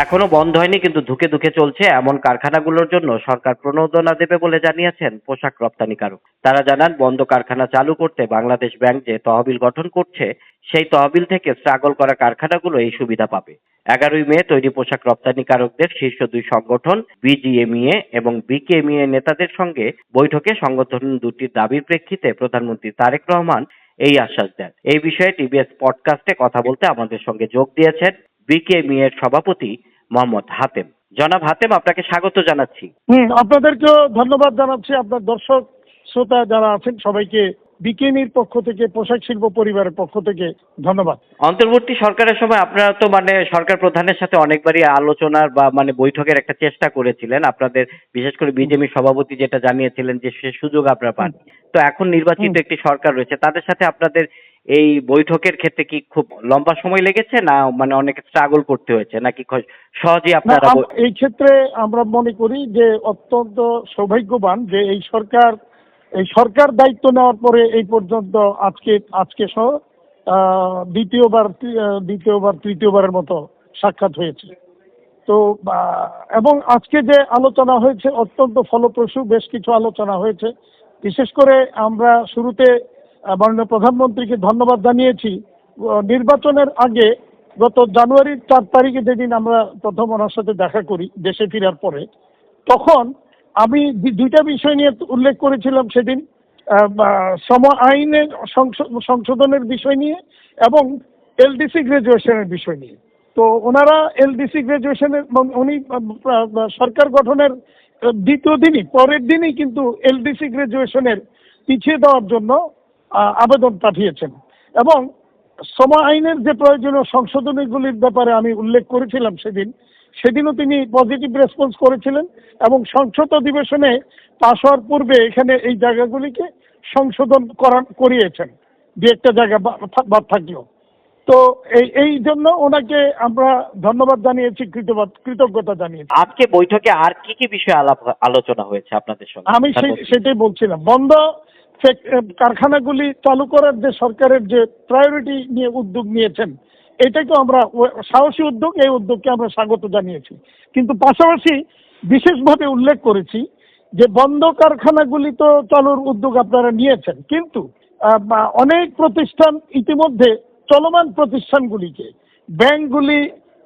এখনো বন্ধ হয়নি কিন্তু ধুঁকে ধুঁকে চলছে এমন কারখানাগুলোর জন্য সরকার প্রণোদনা দেবে বলে জানিয়েছেন পোশাক রপ্তানিকারক। তারা জানান বন্ধ কারখানা চালু করতে বাংলাদেশ ব্যাংক যে তহবিল গঠন করছে সেই তহবিল থেকে স্ট্রাগল করা কারখানাগুলো এই সুবিধা পাবে। 11ই মে তৈরি পোশাক রপ্তানিকারকদের শীর্ষ দুই সংগঠন বিজিএমইএ এবং বিকেএমইএ নেতাদের সঙ্গে বৈঠকে সংগঠন দুটির দাবির প্রেক্ষিতে প্রধানমন্ত্রী তারেক রহমান এই আশ্বাস দেন। এই বিষয়ে টিভিএস পডকাস্টে কথা বলতে আমাদের সঙ্গে যোগ দিয়েছেন বিকেএমইএ এর সভাপতি মোহাম্মদ হাতেম। জনাব হাতেম, আপনাকে স্বাগত জানাচ্ছি। আপনাদেরকেও ধন্যবাদ জানাচ্ছি। আপনার দর্শক শ্রোতা যারা আছেন সবাইকে বিকেএমইর পক্ষ থেকে, পোশাক শিল্প পরিবারের পক্ষ থেকে ধন্যবাদ। অন্তর্বর্তী সরকারের সময় আপনারা তো সরকার প্রধানের সাথে অনেকবারই আলোচনার বা বৈঠকের একটা চেষ্টা করেছিলেন। আপনাদের বিশেষ করে বিজেপি সভাপতি যেটা জানিয়েছিলেন যে সে সুযোগ আপনারা পান। তো এখন নির্বাচিত একটি সরকার রয়েছে, তাদের সাথে আপনাদের এই বৈঠকের ক্ষেত্রে কি খুব লম্বা সময় লেগেছে, না অনেক স্ট্রাগল করতে হয়েছে, নাকি সহজেই আপনারা? এই ক্ষেত্রে আমরা মনে করি যে অত্যন্ত সৌভাগ্যবান যে এই সরকার দায়িত্ব নেওয়ার পরে এই পর্যন্ত আজকে সহ দ্বিতীয়বার তৃতীয়বারের মতো সাক্ষাৎ হয়েছে। তো এবং আজকে যে আলোচনা হয়েছে অত্যন্ত ফলপ্রসূ, বেশ কিছু আলোচনা হয়েছে। বিশেষ করে আমরা শুরুতে মাননীয় প্রধানমন্ত্রীকে ধন্যবাদ জানিয়েছি। নির্বাচনের আগে গত জানুয়ারির 4 তারিখে যেদিন আমরা প্রথম ওনার সাথে দেখা করি দেশে ফেরার পরে, তখন আমি দুইটা বিষয় নিয়ে উল্লেখ করেছিলাম সেদিন, শ্রম আইনের সংশোধনের বিষয় নিয়ে এবং এলডিসি গ্রাজুয়েশনের বিষয় নিয়ে। তো ওনারা এলডিসি গ্রাজুয়েশনের উনি সরকার গঠনের পরের দিনই কিন্তু এলডিসি গ্রাজুয়েশনের পিছিয়ে দেওয়ার জন্য আবেদন পাঠিয়েছেন এবং শ্রম আইনের যে প্রয়োজনীয় সংশোধনীগুলির ব্যাপারে আমি উল্লেখ করেছিলাম সেদিনও তিনি পজিটিভ রেসপন্স করেছিলেন এবং সংসদ অধিবেশনে পাশ হওয়ার পূর্বে এখানে এই জায়গাগুলিকে সংশোধন করিয়েছেন, দু একটা জায়গা বাদ থাকলেও। তো এই জন্য ওনাকে আমরা ধন্যবাদ জানিয়েছি, কৃতজ্ঞতা জানিয়েছি। আজকে বৈঠকে আর কি কি বিষয়ে আলোচনা হয়েছে আপনাদের সঙ্গে? আমি সেটাই বলছিলাম। বন্ধ কারখানাগুলি চালু করার যে সরকারের যে প্রায়োরিটি নিয়ে উদ্যোগ নিয়েছেন, এটাকে আমরা সাহসী উদ্যোগ, এই উদ্যোগকে আমরা স্বাগত জানিয়েছি। কিন্তু পাশাপাশি বিশেষভাবে উল্লেখ করেছি যে বন্ধ কারখানাগুলি তো চালুর উদ্যোগ আপনারা নিয়েছেন, কিন্তু অনেক প্রতিষ্ঠান ইতিমধ্যে চলমান প্রতিষ্ঠানগুলিকে ব্যাংকগুলি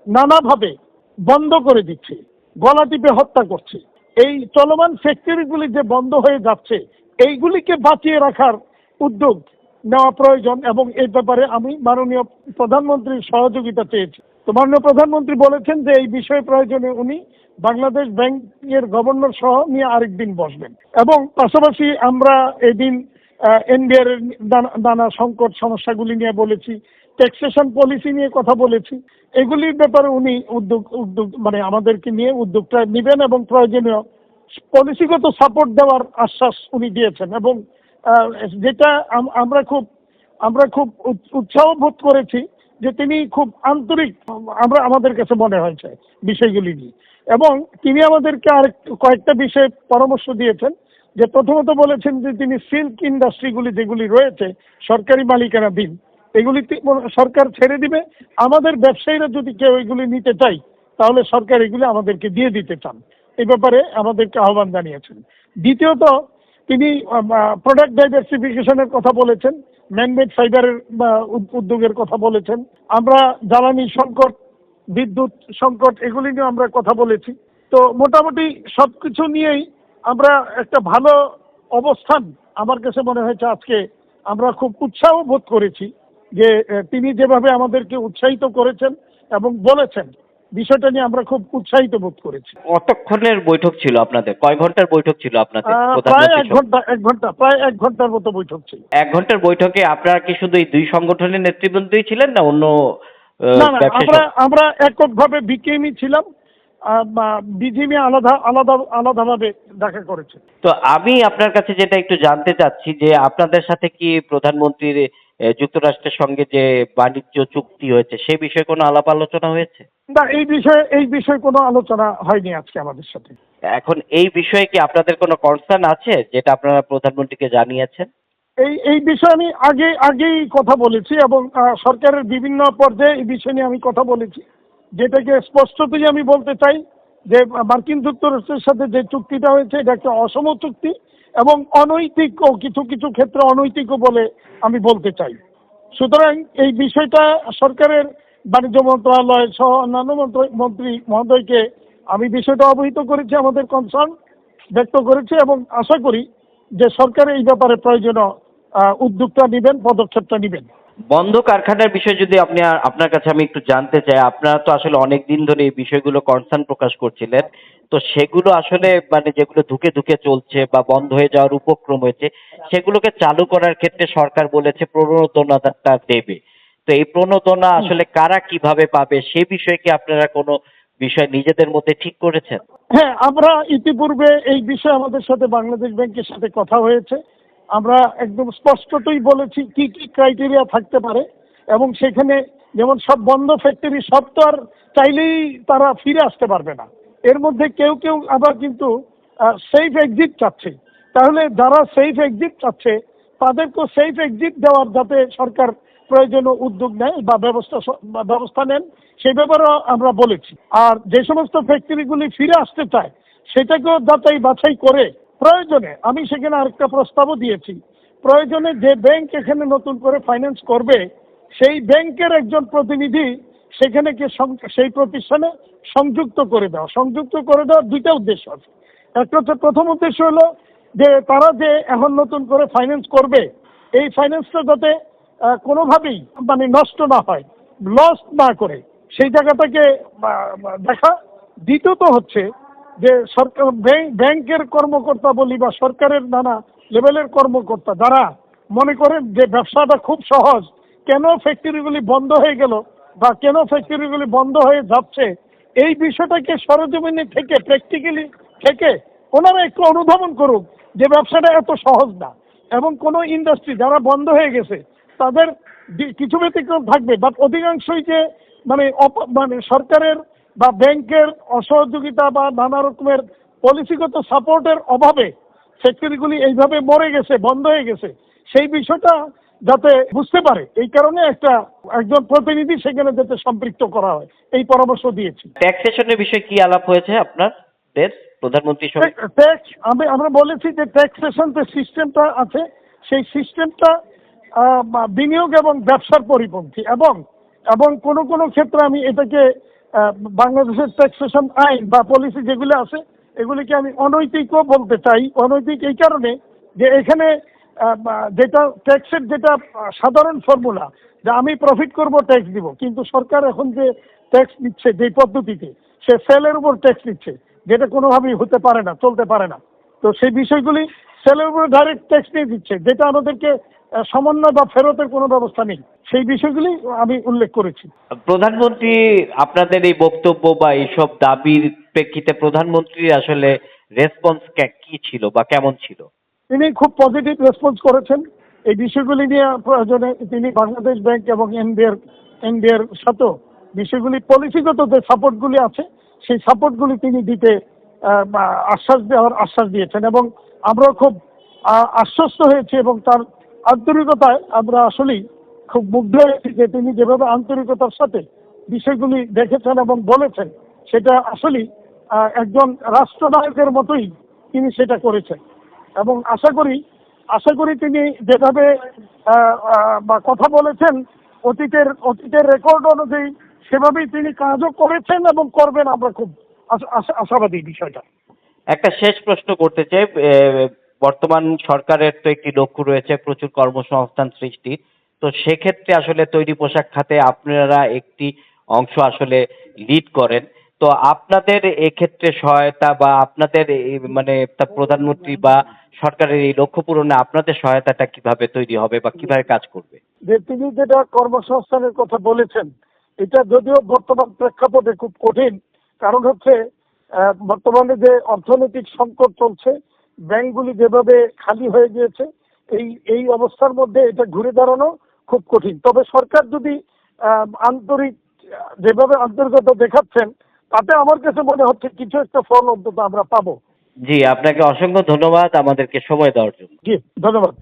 নানাভাবে বন্ধ করে দিচ্ছে, গলা টিপে হত্যা করছে। এই চলমান ফ্যাক্টরিগুলি যে বন্ধ হয়ে যাচ্ছে, এইগুলিকে বাঁচিয়ে রাখার উদ্যোগ নেওয়া প্রয়োজন এবং এই ব্যাপারে আমি মাননীয় প্রধানমন্ত্রীর সহযোগিতা চেয়েছি। তো মাননীয় প্রধানমন্ত্রী বলেছেন যে এই বিষয়ে প্রয়োজনে উনি বাংলাদেশ ব্যাংকের গভর্নর সহ নিয়ে আরেকদিন বসবেন এবং পাশাপাশি আমরা এদিন এনবিআর এর নানা সংকট সমস্যাগুলি নিয়ে বলেছি, ট্যাক্সেশন পলিসি নিয়ে কথা বলেছি। এগুলির ব্যাপারে উনি উদ্যোগ আমাদেরকে নিয়ে উদ্যোগটা নেবেন এবং প্রয়োজনীয় পলিসিগত সাপোর্ট দেওয়ার আশ্বাস উনি দিয়েছেন এবং যেটা আমরা খুব উৎসাহ বোধ করেছি যে তিনি খুব আন্তরিক আমাদের কাছে মনে হয়েছে বিষয়গুলি নিয়ে। এবং তিনি আমাদেরকে কয়েকটা বিষয়ে পরামর্শ দিয়েছেন। যে প্রথমত বলেছেন যে তিনি সিল্ক ইন্ডাস্ট্রিগুলি যেগুলি রয়েছে সরকারি মালিকানাধীন, এগুলি সরকার ছেড়ে দিবে। আমাদের ব্যবসায়ীরা যদি কেউ এগুলি নিতে চায় তাহলে সরকার এগুলি আমাদেরকে দিয়ে দিতে চান, এই ব্যাপারে আমাদেরকে আহ্বান জানিয়েছেন। দ্বিতীয়ত তিনি প্রোডাক্ট ডাইভার্সিফিকেশনের কথা বলেছেন, ম্যানমেড ফাইবারের উদ্যোগের কথা বলেছেন। আমরা জ্বালানি সংকট, বিদ্যুৎ সংকট এগুলি নিয়ে আমরা কথা বলেছি। তো মোটামুটি সবকিছু নিয়েই আমরা একটা ভালো অবস্থান আমার কাছে মনে হয়েছে। আজকে আমরা খুব উৎসাহ বোধ করেছি যে তিনি যেভাবে আমাদেরকে উৎসাহিত করেছেন এবং বলেছেন, বিষয়টা নিয়ে আমরা খুব উৎসাহিত বোধ করেছি। কতক্ষণের বৈঠক ছিল আপনাদের? কয় ঘন্টার বৈঠক ছিল আপনাদের? প্রায় এক ঘন্টার মতো বৈঠক ছিল। 1 ঘন্টার বৈঠকে আপনারা কি শুধু এই দুই সংগঠনের নেতৃবৃন্দই ছিলেন, না অন্য? না, আমরা এককভাবে বিকেএমই ছিলাম, বিজিএমই আলাদাভাবে দেখা করেছে। তো আমি আপনার কাছে যেটা একটু জানতে চাচ্ছি যে আপনাদের সাথে কি প্রধানমন্ত্রীর যুক্তরাষ্ট্রের সঙ্গে যে বাণিজ্য চুক্তি হয়েছে সে বিষয়ে কোনো আলাপ আলোচনা হয়েছে? না, এই বিষয়ে কোনো আলোচনা হয়নি আজকে আমাদের সাথে। এখন এই বিষয়ে কি আপনাদের কোনো কনসার্ন আছে যেটা আপনারা প্রধানমন্ত্রীকে জানিয়েছেন? এই বিষয়ে আমি আগেই কথা বলেছি এবং সরকারের বিভিন্ন পর্যায়ে এই বিষয় নিয়ে আমি কথা বলেছি যেটাকে স্পষ্টতই আমি বলতে চাই যে মার্কিন যুক্তরাষ্ট্রের সাথে যে চুক্তিটা হয়েছে এটা একটা অসম চুক্তি এবং অনৈতিক ও কিছু কিছু ক্ষেত্রে অনৈতিকও বলে আমি বলতে চাই। সুতরাং এই বিষয়টা সরকারের বাণিজ্য মন্ত্রণালয় সহ অন্যান্য মন্ত্রী মহোদয়কে আমি বিষয়টা অবহিত করেছি, আমাদের কনসার্ন ব্যক্ত করেছি এবং আশা করি যে সরকার এই ব্যাপারে প্রয়োজনীয় উদ্যোগটা নেবেন, পদক্ষেপটা নেবেন। বন্ধ কারখানার বিষয়ে যদি আপনার কাছে আমি একটু জানতে চাই, আপনারা তো আসলে অনেক দিন ধরে এই বিষয়গুলো কনসার্ন প্রকাশ করছিলেন, তো সেগুলো আসলে মানে যেগুলো ধুকে ধুকে চলছে বা বন্ধ হয়ে যাওয়ার উপক্রম হয়েছে সেগুলোকে চালু করার ক্ষেত্রে সরকার বলেছে প্রণোদনাটা দেবে। তো এই প্রণোদনা আসলে কারা কিভাবে পাবে সে বিষয়ে কি আপনারা কোনো বিষয় নিজেদের মধ্যে ঠিক করেছেন? হ্যাঁ, আমরা ইতিপূর্বে এই বিষয়ে আমাদের সাথে বাংলাদেশ ব্যাংকের সাথে কথা হয়েছে। আমরা একদম স্পষ্টতই বলেছি কি কি ক্রাইটেরিয়া থাকতে পারে এবং সেখানে যেমন সব বন্ধ ফ্যাক্টরি সব তো আর চাইলেই তারা ফিরে আসতে পারবে না। এর মধ্যে কেউ কেউ আবার কিন্তু সেফ এক্সিট চাচ্ছে। তাহলে যারা সেফ এক্সিট চাচ্ছে তাদেরকেও সেফ এক্সিট দেওয়ার যাতে সরকার প্রয়োজনীয় উদ্যোগ নেয় বা ব্যবস্থা নেন সেই ব্যাপারেও আমরা বলেছি। আর যে সমস্ত ফ্যাক্টরিগুলি ফিরে আসতে চায় সেটাকেও যাচাই বাছাই করে প্রয়োজনে আমি সেখানে আরেকটা প্রস্তাবও দিয়েছি, প্রয়োজনে যে ব্যাংক এখানে নতুন করে ফাইন্যান্স করবে সেই ব্যাংকের একজন প্রতিনিধি সেখানে সেই প্রতিষ্ঠানে সংযুক্ত করে দেওয়ার দুইটা উদ্দেশ্য আছে। একটা হচ্ছে, প্রথম উদ্দেশ্য হলো যে তারা যে এখন নতুন করে ফাইন্যান্স করবে এই ফাইন্যান্সটা যাতে কোনোভাবেই মানে নষ্ট না হয়, লস না করে সেই জায়গাটাকে দেখা। দ্বিতীয়ত হচ্ছে যে সরকার ব্যাংকের কর্মকর্তা বলি বা সরকারের নানা লেভেলের কর্মকর্তা যারা মনে করেন যে ব্যবসাটা খুব সহজ, কেন ফ্যাক্টরিগুলি বন্ধ হয়ে গেল বা কেন ফ্যাক্টরিগুলি বন্ধ হয়ে যাচ্ছে এই বিষয়টাকে সরজমিনে থেকে প্র্যাকটিক্যালি থেকে ওনারা একটু অনুধাবন করুক যে ব্যবসাটা এত সহজ না এবং কোনো ইন্ডাস্ট্রি যারা বন্ধ হয়ে গেছে তাদের কিছু ব্যতিক্রম থাকবে, বাট অধিকাংশই যে মানে সরকারের বা ব্যাংকের অসহযোগিতা বা নানা রকমের পলিসিগত সাপোর্টের অভাবে ফ্যাক্টরিগুলি এইভাবে মরে গেছে, বন্ধ হয়ে গেছে সেই বিষয়টা যাতে বুঝতে পারে এই কারণে একজন প্রতিনিধি সেখানে যাতে সম্পৃক্ত করা হয় এই পরামর্শ দিয়েছি। ট্যাক্সেশনের বিষয়ে কি আলাপ হয়েছে আপনাদের প্রধানমন্ত্রীর সঙ্গে? ট্যাক্স আমরা বলেছি যে ট্যাক্সেশন যে সিস্টেমটা আছে সেই সিস্টেমটা বিনিয়োগ এবং ব্যবসার পরিপন্থী এবং এবং কোনো কোনো ক্ষেত্রে আমি এটাকে বাংলাদেশের ট্যাক্সেশন আইন বা পলিসি যেগুলো আছে এগুলিকে আমি অনৈতিকও বলতে চাই। অনৈতিক এই কারণে যে এখানে যেটা ট্যাক্সের যেটা সাধারণ ফর্মুলা যে আমি প্রফিট করব ট্যাক্স দিব, কিন্তু সরকার এখন যে ট্যাক্স নিচ্ছে যে পদ্ধতিতে সে সেলের উপর ট্যাক্স নিচ্ছে যেটা কোনোভাবেই হতে পারে না, চলতে পারে না। তো সেই বিষয়গুলি সেলের উপরে ডাইরেক্ট ট্যাক্স নিয়ে দিচ্ছে যেটা আমাদেরকে সমন্বয় বা ফেরতের কোনো ব্যবস্থা নেই, সেই বিষয়গুলি আমি উল্লেখ করেছি। প্রধানমন্ত্রী আপনাদের এই বক্তব্য বা এইসব দাবির প্রেক্ষিতে প্রধানমন্ত্রীর আসলে রেসপন্স কি ছিল বা কেমন ছিল? তিনি খুব পজিটিভ রেসপন্স করেছেন এই বিষয়গুলি নিয়ে। প্রয়োজনে তিনি বাংলাদেশ ব্যাংক এবং এনবিআর সাথেও বিষয়গুলি পলিসিগত যে সাপোর্টগুলি আছে সেই সাপোর্টগুলি তিনি দিতে আশ্বাস দিয়েছেন এবং আমরা খুব আশ্বস্ত হয়েছি এবং তার আন্তরিকতায় আমরা আসলেই খুব মুগ্ধ হয়েছি যে তিনি যেভাবে আন্তরিকতার সাথে বিষয়গুলি দেখেছেন এবং বলেছেন সেটা আসলেই একজন রাষ্ট্রনায়কের মতোই তিনি সেটা করেছেন এবং আশা করি তিনি যেভাবে বা কথা বলেছেন অতীতের রেকর্ড অনুযায়ী সেভাবেই তিনি কাজও করেছেন এবং করবেন। আমরা খুব আশাবাদী বিষয়টা। একটা শেষ প্রশ্ন করতে চাই, বর্তমান সরকারের তো একটি লক্ষ্য রয়েছে প্রচুর কর্মসংস্থান সৃষ্টির, তো সেক্ষেত্রে আসলে তৈরি পোশাক খাতে আপনারা একটি অংশ আসলে লিড করেন, তো আপনাদের এক্ষেত্রে সহায়তা বা আপনাদের মানে প্রধানমন্ত্রী বা সরকারের এই লক্ষ্য পূরণে আপনাদের সহায়তাটা কিভাবে তৈরি হবে বা কিভাবে কাজ করবে? যে তিনি যেটা কর্মসংস্থানের কথা বলেছেন এটা যদিও বর্তমান প্রেক্ষাপটে খুব কঠিন, কারণ হচ্ছে বর্তমানে যে অর্থনৈতিক সংকট চলছে, ব্যাংকগুলি যেভাবে খালি হয়ে গিয়েছে, এই অবস্থার মধ্যে এটা ঘুরে দাঁড়ানো খুব কঠিন। তবে সরকার যদি যেভাবে আন্তরিকতা দেখাচ্ছেন তাতে আমার কাছে মনে হচ্ছে কিছু একটা ফল অন্তত আমরা পাবো। জি, আপনাকে অসংখ্য ধন্যবাদ আমাদেরকে সময় দেওয়ার জন্য। জি, ধন্যবাদ।